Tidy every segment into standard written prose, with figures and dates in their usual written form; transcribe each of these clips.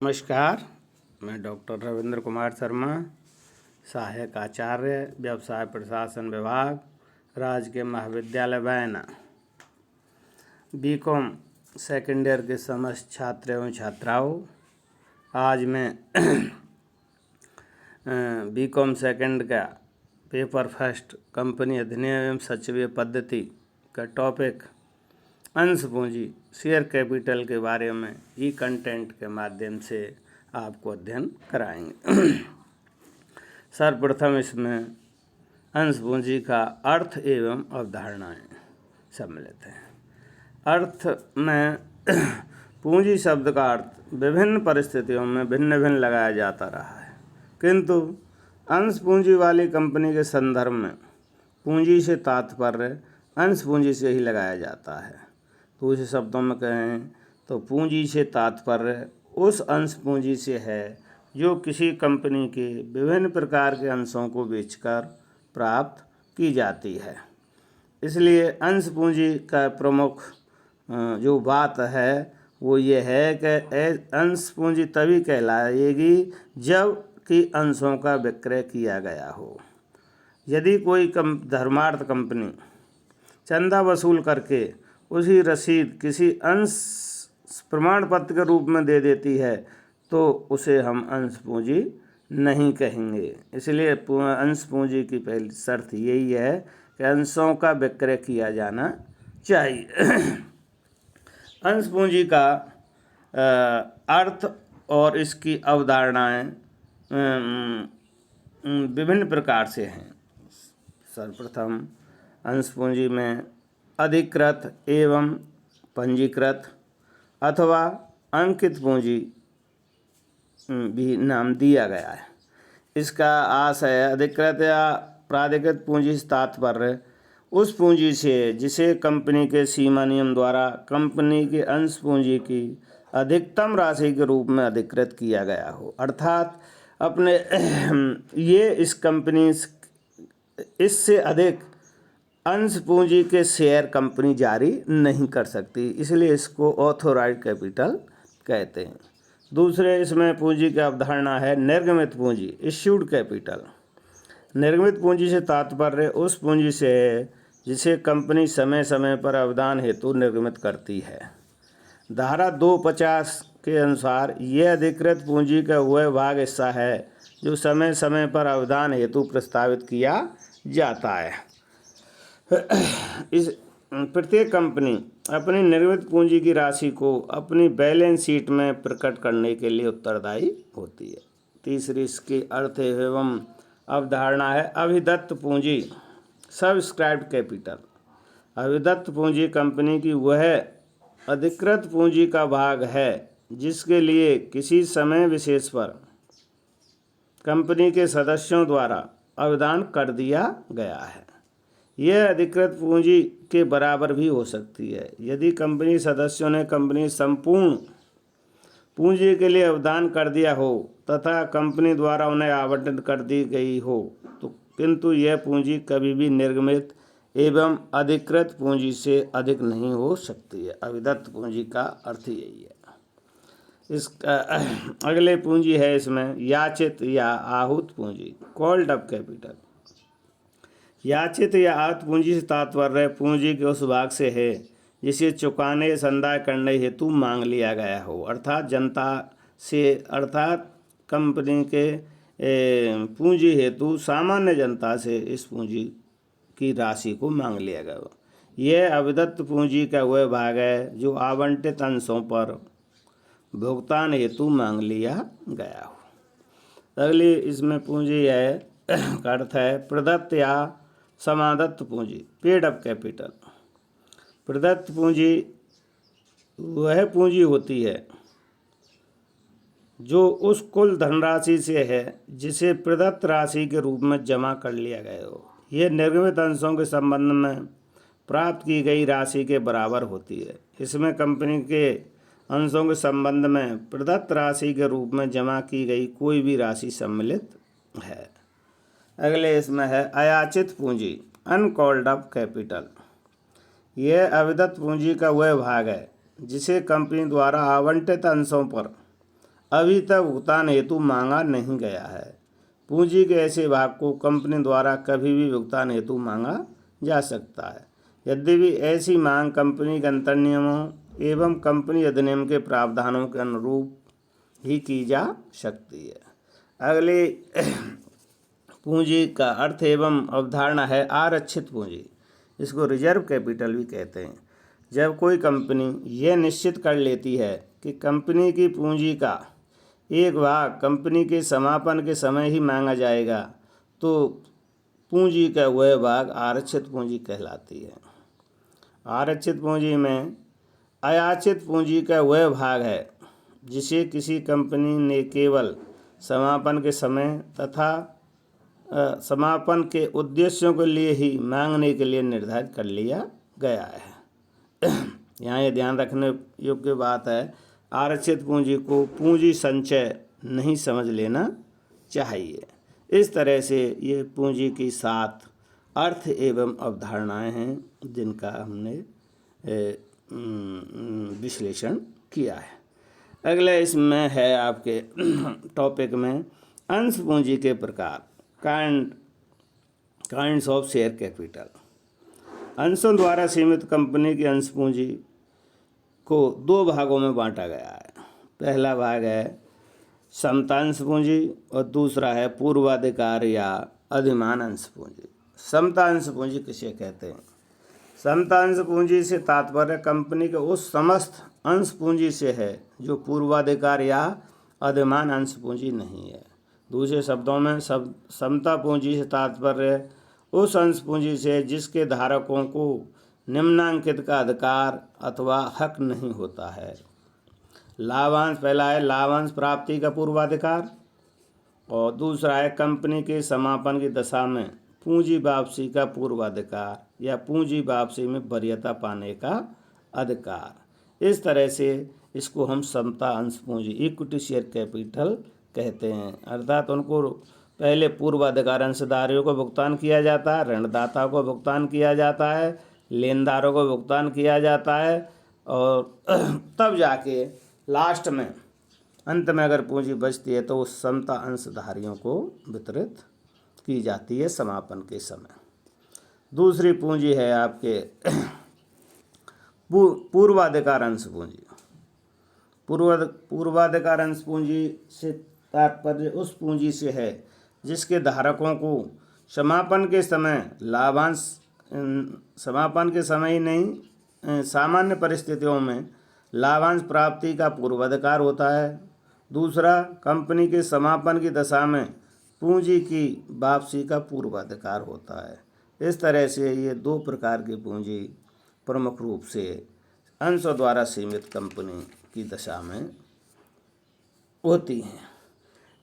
नमस्कार, मैं डॉक्टर रविंद्र कुमार शर्मा, सहायक आचार्य व्यवसाय प्रशासन विभाग, राजकीय महाविद्यालय बैना। बीकॉम सेकेंड ईयर के समस्त छात्र एवं छात्राओं, आज मैं बीकॉम सेकेंड का पेपर फर्स्ट कंपनी अधिनियम एवं सचिवीय पद्धति का टॉपिक अंश पूंजी शेयर कैपिटल के बारे में ई कंटेंट के माध्यम से आपको अध्ययन कराएंगे। सर्वप्रथम इसमें अंश पूंजी का अर्थ एवं अवधारणाएं सम्मिलित हैं। अर्थ में पूंजी शब्द का अर्थ विभिन्न परिस्थितियों में भिन्न भिन्न लगाया जाता रहा है, किंतु अंश पूंजी वाली कंपनी के संदर्भ में पूंजी से तात्पर्य अंश पूंजी से ही लगाया जाता है। दूसरे शब्दों में कहें तो पूंजी से तात्पर्य उस अंश पूंजी से है जो किसी कंपनी के विभिन्न प्रकार के अंशों को बेचकर प्राप्त की जाती है। इसलिए अंश पूंजी का प्रमुख जो बात है वो ये है कि अंश पूंजी तभी कहलाएगी जब कि अंशों का विक्रय किया गया हो। यदि कोई धर्मार्थ कंपनी चंदा वसूल करके उसी रसीद किसी अंश प्रमाण पत्र के रूप में दे देती है तो उसे हम अंश पूंजी नहीं कहेंगे। इसलिए अंश पूंजी की पहली शर्त यही है कि अंशों का विक्रय किया जाना चाहिए। अंश पूंजी का अर्थ और इसकी अवधारणाएं विभिन्न प्रकार से हैं। सर्वप्रथम अंश पूंजी में अधिकृत एवं पंजीकृत अथवा अंकित पूंजी भी नाम दिया गया है। इसका आशय अधिकृत या प्राधिकृत पूंजी से तात्पर्य उस पूंजी से जिसे कंपनी के सीमा नियम द्वारा कंपनी के अंश पूंजी की अधिकतम राशि के रूप में अधिकृत किया गया हो, अर्थात अपने ये इस कंपनी इससे अधिक अंश पूंजी के शेयर कंपनी जारी नहीं कर सकती, इसलिए इसको ऑथोराइज्ड कैपिटल कहते हैं। दूसरे इसमें पूंजी की अवधारणा है निर्गमित पूंजी, इश्यूड कैपिटल। निर्गमित पूंजी से तात्पर्य उस पूंजी से है जिसे कंपनी समय समय पर अवदान हेतु निर्गमित करती है। धारा 250 के अनुसार यह अधिकृत पूंजी का वह भाग हिस्सा है जो समय समय पर अवदान हेतु प्रस्तावित किया जाता है। इस प्रत्येक कंपनी अपनी निर्मित पूंजी की राशि को अपनी बैलेंस शीट में प्रकट करने के लिए उत्तरदायी होती है। तीसरी इसकी अर्थ एवं अवधारणा है अभिदत्त पूंजी, सब्सक्राइब्ड कैपिटल। अभिदत्त पूंजी कंपनी की वह अधिकृत पूंजी का भाग है जिसके लिए किसी समय विशेष पर कंपनी के सदस्यों द्वारा अवदान कर दिया गया है। यह अधिकृत पूंजी के बराबर भी हो सकती है यदि कंपनी सदस्यों ने कंपनी संपूर्ण पूंजी के लिए अवदान कर दिया हो तथा कंपनी द्वारा उन्हें आवंटित कर दी गई हो तो, किंतु यह पूंजी कभी भी निर्गमित एवं अधिकृत पूंजी से अधिक नहीं हो सकती है। अभिदत्त पूंजी का अर्थ यही है। इसका अगले पूंजी है इसमें याचित या आहूत पूंजी, कॉल्ड अप कैपिटल। याचित या आहूत पूंजी से तात्पर्य पूंजी के उस भाग से है जिसे चुकाने संदाय करने हेतु मांग लिया गया हो, अर्थात जनता से, अर्थात कंपनी के पूंजी हेतु सामान्य जनता से इस पूंजी की राशि को मांग लिया गया हो। यह अभिदत्त पूंजी का वह भाग है जो आवंटित अंशों पर भुगतान हेतु मांग लिया गया हो। अगली इसमें पूंजी है का अर्थ है प्रदत्त या समादत्त पूंजी, पेड अप कैपिटल। प्रदत्त पूंजी वह पूंजी होती है जो उस कुल धनराशि से है जिसे प्रदत्त राशि के रूप में जमा कर लिया गया हो। यह निर्गमित अंशों के संबंध में प्राप्त की गई राशि के बराबर होती है। इसमें कंपनी के अंशों के संबंध में प्रदत्त राशि के रूप में जमा की गई कोई भी राशि सम्मिलित है। अगले इसमें है अयाचित पूंजी, अनकॉल्ड अप कैपिटल। यह अविदत्त पूंजी का वह भाग है जिसे कंपनी द्वारा आवंटित अंशों पर अभी तक भुगतान हेतु मांगा नहीं गया है। पूंजी के ऐसे भाग को कंपनी द्वारा कभी भी भुगतान हेतु मांगा जा सकता है, यद्यपि ऐसी मांग कंपनी के अंतर नियमों एवं कंपनी अधिनियम के प्रावधानों के अनुरूप ही की जा सकती है। अगले पूंजी का अर्थ एवं अवधारणा है आरक्षित पूंजी। इसको रिजर्व कैपिटल भी कहते हैं। जब कोई कंपनी यह निश्चित कर लेती है कि कंपनी की पूंजी का एक भाग कंपनी के समापन के समय ही मांगा जाएगा, तो पूंजी का वह भाग आरक्षित पूंजी कहलाती है। आरक्षित पूंजी में अयाचित पूंजी का वह भाग है जिसे किसी कंपनी ने केवल समापन के समय तथा समापन के उद्देश्यों के लिए ही मांगने के लिए निर्धारित कर लिया गया है। यहाँ ये ध्यान रखने योग्य बात है, आरक्षित पूंजी को पूंजी संचय नहीं समझ लेना चाहिए। इस तरह से ये पूंजी की 7 अर्थ एवं अवधारणाएं हैं जिनका हमने विश्लेषण किया है। अगला इसमें है आपके टॉपिक में अंश पूंजी के प्रकार, काइंड्स ऑफ शेयर कैपिटल। अंशों द्वारा सीमित कंपनी की अंश पूंजी को 2 भागों में बांटा गया है। पहला भाग है समतांश पूंजी और दूसरा है पूर्वाधिकार या अधिमान अंश पूंजी। समतांश पूंजी किसे कहते हैं? समतांश पूंजी से तात्पर्य कंपनी के उस समस्त अंश पूंजी से है जो पूर्वाधिकार या अधिमान अंश पूंजी नहीं है। दूसरे शब्दों में समता पूंजी से तात्पर्य उस अंश पूंजी से जिसके धारकों को निम्नांकित का अधिकार अथवा हक नहीं होता है। लाभांश, पहला है लाभांश प्राप्ति का पूर्वाधिकार और दूसरा है कंपनी के समापन की दशा में पूंजी वापसी का पूर्वाधिकार या पूंजी वापसी में वरीयता पाने का अधिकार। इस तरह से इसको हम समता अंश पूंजी, इक्विटी शेयर कैपिटल कहते हैं। अर्थात उनको पहले पूर्वाधिकार अंशधारियों को भुगतान किया जाता है, ऋणदाता को भुगतान किया जाता है, लेनदारों को भुगतान किया जाता है और तब जाके लास्ट में अंत में अगर पूंजी बचती है तो उस समता अंशधारियों को वितरित की जाती है समापन के समय। दूसरी पूंजी है आपके पूर्वाधिकार अंश पूंजी। पूर्वाधिकार अंश पूंजी से तात्पर्य उस पूंजी से है जिसके धारकों को समापन के समय लाभांश, समापन के समय ही नहीं सामान्य परिस्थितियों में लाभांश प्राप्ति का पूर्वाधिकार होता है। दूसरा, कंपनी के समापन की दशा में पूंजी की वापसी का पूर्वाधिकार होता है। इस तरह से ये 2 प्रकार की पूंजी प्रमुख रूप से अंशों द्वारा सीमित कंपनी की दशा में होती हैं।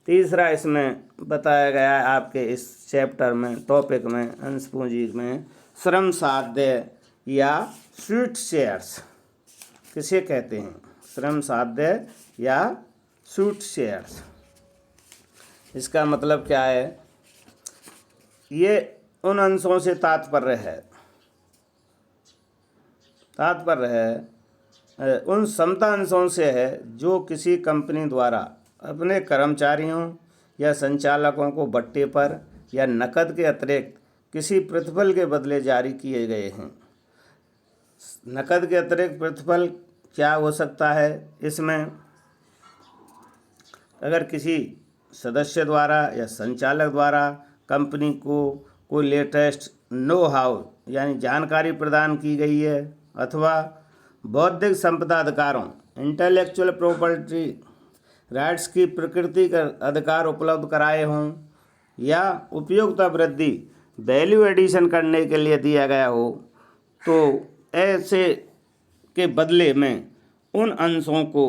तीसरा इसमें बताया गया है आपके इस चैप्टर में, टॉपिक में, अंश पूंजी में श्रम साध्य या स्वीट शेयर्स किसे कहते हैं? श्रम साध्य या स्वीट शेयर्स। इसका मतलब क्या है? ये उन अंशों से तात्पर्य है उन समता अंशों से है जो किसी कंपनी द्वारा अपने कर्मचारियों या संचालकों को बट्टे पर या नकद के अतिरिक्त किसी प्रतिफल के बदले जारी किए गए हैं। नकद के अतिरिक्त प्रतिफल क्या हो सकता है? इसमें अगर किसी सदस्य द्वारा या संचालक द्वारा कंपनी को कोई लेटेस्ट नो हाउ यानी जानकारी प्रदान की गई है अथवा बौद्धिक संपदा अधिकारों इंटेलेक्चुअल प्रॉपर्टी राइट्स की प्रकृति का अधिकार उपलब्ध कराए हों या उपयोगिता वृद्धि वैल्यू एडिशन करने के लिए दिया गया हो, तो ऐसे के बदले में उन अंशों को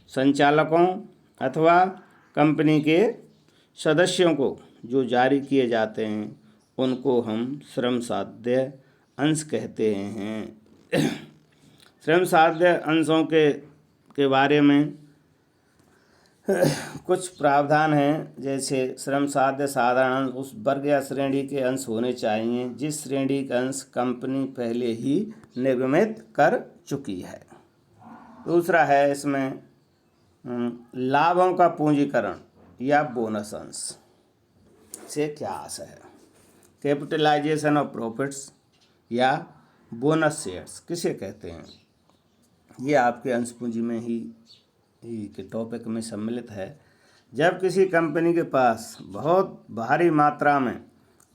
संचालकों अथवा कंपनी के सदस्यों को जो जारी किए जाते हैं उनको हम श्रम साध्य अंश कहते हैं। श्रम साध्य अंशों के बारे में कुछ प्रावधान हैं, जैसे श्रम साध्य साधारण अंश उस वर्ग या श्रेणी के अंश होने चाहिए जिस श्रेणी का अंश कंपनी पहले ही निगमित कर चुकी है। दूसरा है इसमें लाभों का पूंजीकरण या बोनस अंश से क्या आशय है। कैपिटलाइजेशन ऑफ प्रॉफिट्स या बोनस शेयर्स किसे कहते हैं, ये आपके अंश पूंजी में ही के टॉपिक में सम्मिलित है। जब किसी कंपनी के पास बहुत भारी मात्रा में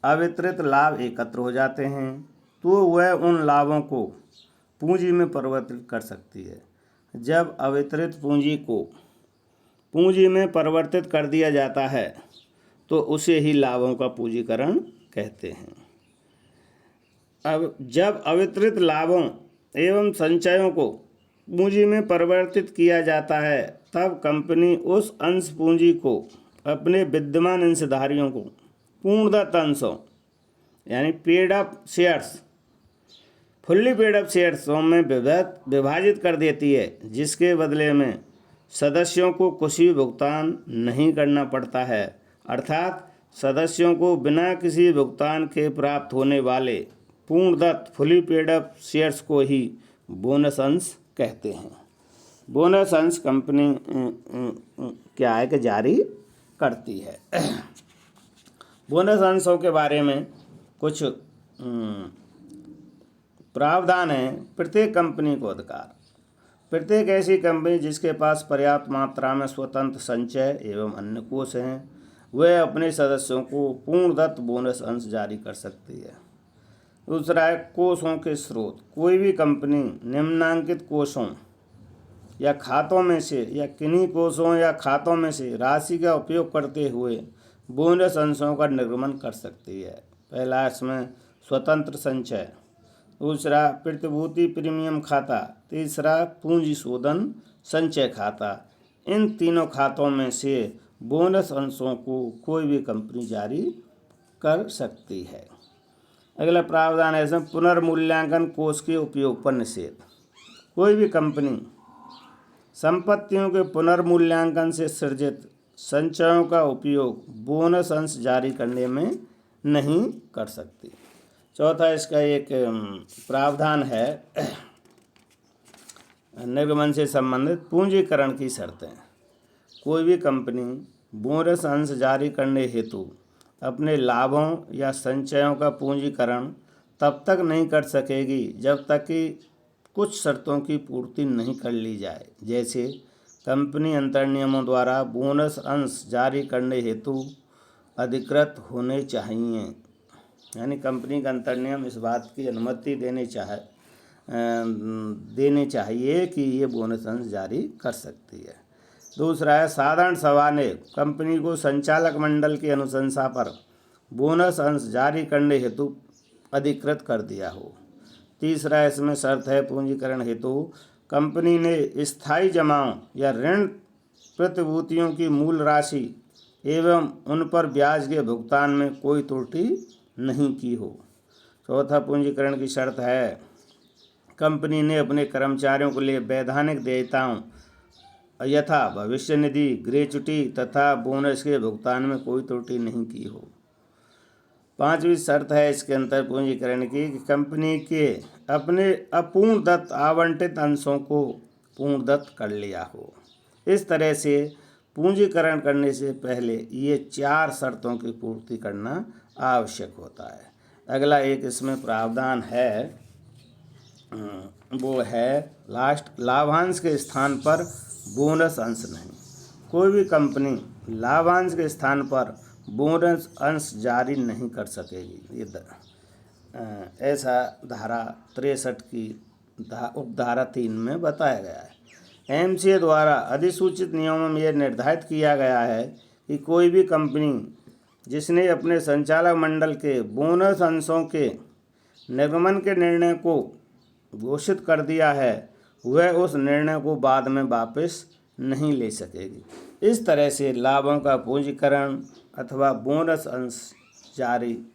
अवितरित लाभ एकत्र हो जाते हैं तो वह उन लाभों को पूंजी में परिवर्तित कर सकती है। जब अवितरित पूंजी को पूंजी में परिवर्तित कर दिया जाता है तो उसे ही लाभों का पूंजीकरण कहते हैं। अब जब अवितरित लाभों एवं संचयों को पूंजी में परिवर्तित किया जाता है तब कंपनी उस अंश पूंजी को अपने विद्यमान अंशधारियों को पूर्णतः अंशों यानी paid up shares fully paid up शेयर्सों में विभाजित कर देती है, जिसके बदले में सदस्यों को कुछ भी भुगतान नहीं करना पड़ता है। अर्थात सदस्यों को बिना किसी भुगतान के प्राप्त होने वाले पूर्णतः फुली पेड अप शेयर्स को ही बोनस अंश कहते हैं। बोनस अंश कंपनी क्या है कि जारी करती है। बोनस अंशों के बारे में कुछ प्रावधान है। प्रत्येक कंपनी को अधिकार। प्रत्येक ऐसी कंपनी जिसके पास पर्याप्त मात्रा में स्वतंत्र संचय एवं अन्य कोष हैं वह अपने सदस्यों को पूर्णतः बोनस अंश जारी कर सकती है। दूसरा है कोषों के स्रोत। कोई भी कंपनी निम्नांकित कोषों या खातों में से या किन्हीं कोषों या खातों में से राशि का उपयोग करते हुए बोनस अंशों का निर्गमन कर सकती है। पहला इसमें स्वतंत्र संचय, दूसरा प्रतिभूति प्रीमियम खाता, तीसरा पूंजी शोधन संचय खाता। इन तीनों खातों में से बोनस अंशों को कोई भी कंपनी जारी कर सकती है। अगला प्रावधान है इसमें पुनर्मूल्यांकन कोष के उपयोग पर निषेध। कोई भी कंपनी संपत्तियों के पुनर्मूल्यांकन से सृजित संचयों का उपयोग बोनस अंश जारी करने में नहीं कर सकती। चौथा इसका एक प्रावधान है निर्गमन से संबंधित पूंजीकरण की शर्तें। कोई भी कंपनी बोनस अंश जारी करने हेतु अपने लाभों या संचयों का पूंजीकरण तब तक नहीं कर सकेगी जब तक कि कुछ शर्तों की पूर्ति नहीं कर ली जाए। जैसे कंपनी अंतर्नियमों द्वारा बोनस अंश जारी करने हेतु अधिकृत होने चाहिए, यानी कंपनी का अंतर्नियम इस बात की अनुमति देने चाहिए कि ये बोनस अंश जारी कर सकती है। दूसरा है साधारण सभा ने कंपनी को संचालक मंडल की अनुशंसा पर बोनस अंश जारी करने हेतु अधिकृत कर दिया हो। तीसरा इसमें शर्त है पूंजीकरण हेतु कंपनी ने स्थायी जमाओं या ऋण प्रतिभूतियों की मूल राशि एवं उन पर ब्याज के भुगतान में कोई त्रुटि नहीं की हो। चौथा पूंजीकरण की शर्त है कंपनी ने अपने कर्मचारियों के लिए वैधानिक देयताओं यथा भविष्य निधि, ग्रेच्युटी तथा बोनस के भुगतान में कोई त्रुटि नहीं की हो। पांचवी शर्त है इसके अंतर पूंजीकरण की कि कंपनी के अपने अपूर्णदत्त आवंटित अंशों को पूर्णदत्त कर लिया हो। इस तरह से पूंजीकरण करने से पहले ये 4 शर्तों की पूर्ति करना आवश्यक होता है। अगला एक इसमें प्रावधान है वो है लाभांश के स्थान पर बोनस अंश नहीं। कोई भी कंपनी लाभांश के स्थान पर बोनस अंश जारी नहीं कर सकेगी। ये ऐसा धारा 63 की उपधारा 3 में बताया गया है। एमसीए द्वारा अधिसूचित नियमों में यह निर्धारित किया गया है कि कोई भी कंपनी जिसने अपने संचालक मंडल के बोनस अंशों के निर्गमन के निर्णय को घोषित कर दिया है वह उस निर्णय को बाद में वापस नहीं ले सकेगी। इस तरह से लाभों का पूंजीकरण अथवा बोनस अंश जारी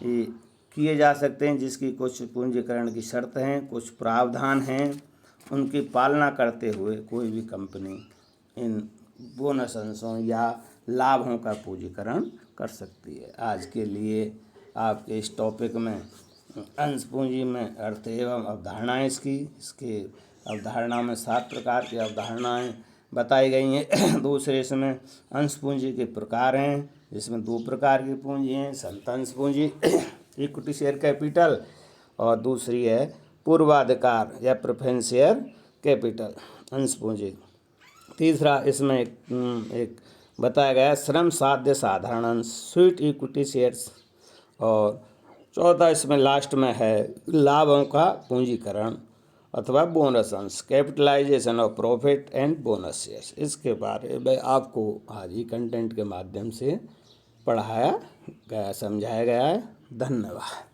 किए जा सकते हैं, जिसकी कुछ पूंजीकरण की शर्त हैं, कुछ प्रावधान हैं, उनकी पालना करते हुए कोई भी कंपनी इन बोनस अंशों या लाभों का पूंजीकरण कर सकती है। आज के लिए आपके इस टॉपिक में अंश पूंजी में अर्थ एवं अवधारणाएँ इसके अवधारणा में 7 प्रकार की अवधारणाएँ बताई गई हैं। दूसरे इसमें अंश पूंजी के प्रकार हैं, जिसमें 2 प्रकार की पूंजी हैं, संत अंश पूंजी इक्विटी शेयर कैपिटल, और दूसरी है पूर्वाधिकार या प्रेफरेंस शेयर कैपिटल अंश पूंजी। तीसरा इसमें एक बताया गया है श्रम साध्य साधारण अंश स्वीट इक्विटी शेयर्स, और चौथा इसमें लास्ट में है लाभों का पूंजीकरण अथवा बोनस अंश capitalisation of profit and bonus shares. इसके बारे में आपको आज ही कंटेंट के माध्यम से पढ़ाया गया, समझाया गया है। धन्यवाद।